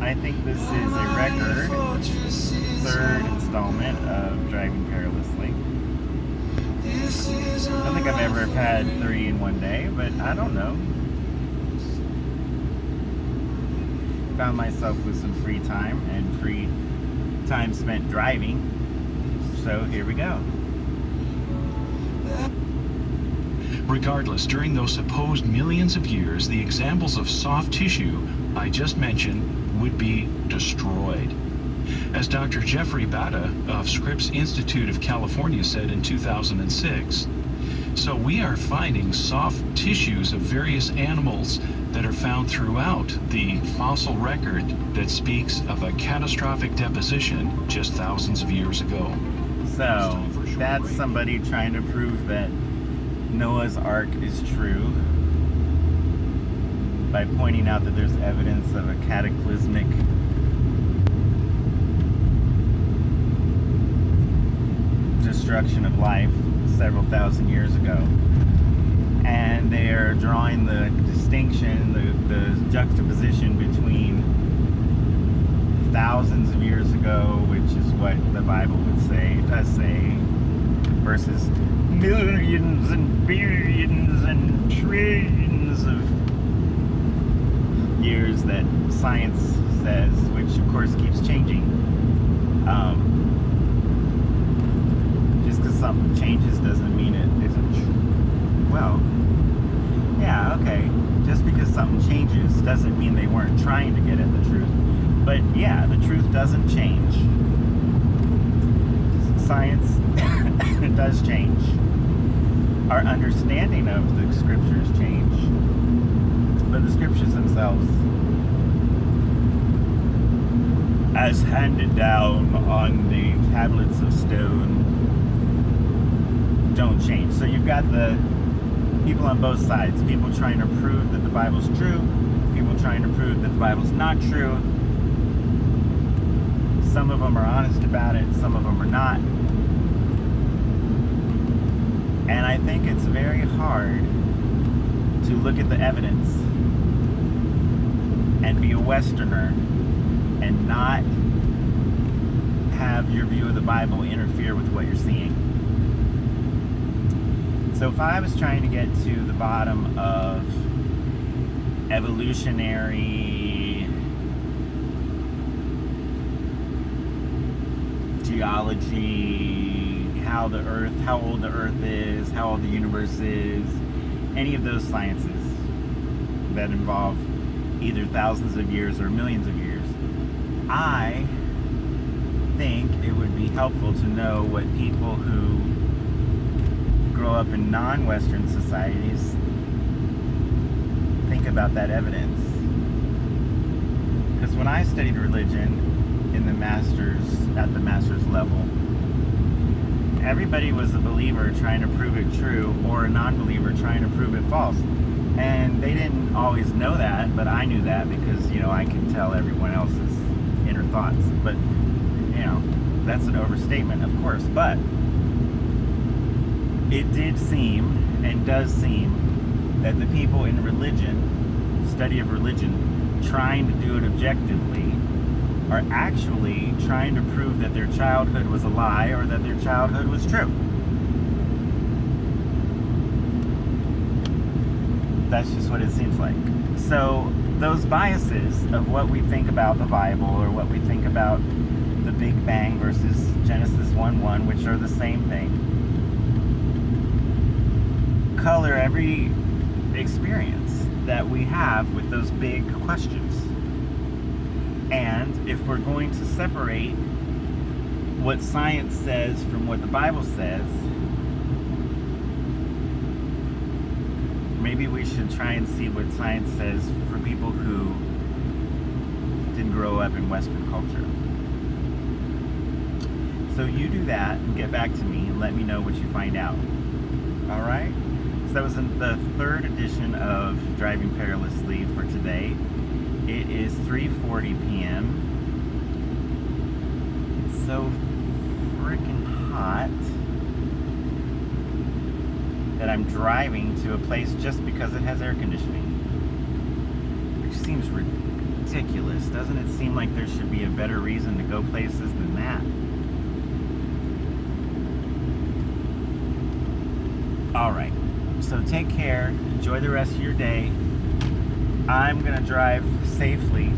I think this is a record third installment of Driving Perilously. I don't think I've ever had 3 in one day, but I don't know. Found myself with some free time and free time spent driving, so here we go. Regardless, during those supposed millions of years, the examples of soft tissue I just mentioned would be destroyed. As Dr. Jeffrey Bada of Scripps Institute of California said in 2006, so we are finding soft tissues of various animals that are found throughout the fossil record that speaks of a catastrophic deposition just thousands of years ago. So, that's somebody trying to prove that Noah's Ark is true by pointing out that there's evidence of a cataclysmic destruction of life several thousand years ago. And they're drawing the distinction, the juxtaposition between thousands of years ago, which is what the Bible would say, does say, versus millions and billions and trillions of years that science says, which of course keeps changing. Just because something changes doesn't mean it isn't true. Well, yeah, okay. Just because something changes doesn't mean they weren't trying to get at the truth. But yeah, the truth doesn't change. Science does change. Our understanding of the scriptures change. But the scriptures themselves, as handed down on the tablets of stone, don't change. So you've got the people on both sides. People trying to prove that the Bible's true. People trying to prove that the Bible's not true. Some of them are honest about it. Some of them are not. And I think it's very hard to look at the evidence and be a Westerner and not have your view of the Bible interfere with what you're seeing. So if I was trying to get to the bottom of evolutionary geology, how old the earth is, how old the universe is, any of those sciences that involve either thousands of years or millions of years, I think it would be helpful to know what people who grow up in non-Western societies think about that evidence. Because when I studied religion at the master's level, everybody was a believer trying to prove it true, or a non-believer trying to prove it false. And they didn't always know that, but I knew that because, I can tell everyone else's inner thoughts. But, that's an overstatement, of course. But it did seem, and does seem, that the people in religion, study of religion, trying to do it objectively, are actually trying to prove that their childhood was a lie or that their childhood was true. That's just what it seems like. So those biases of what we think about the Bible, or what we think about the Big Bang versus Genesis 1:1, which are the same thing, color every experience that we have with those big questions. And if we're going to separate what science says from what the Bible says, maybe we should try and see what science says for people who didn't grow up in Western culture. So you do that and get back to me and let me know what you find out. All right? So that was the third edition of Driving Perilously for today. It is 3:40 p.m. It's so freaking hot that I'm driving to a place just because it has air conditioning, which seems ridiculous. Doesn't it seem like there should be a better reason to go places than that? All right. So take care. Enjoy the rest of your day. I'm going to drive safely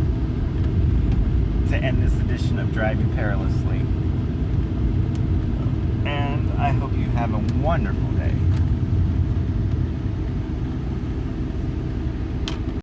to end this edition of Driving Perilously. And I hope you have a wonderful day.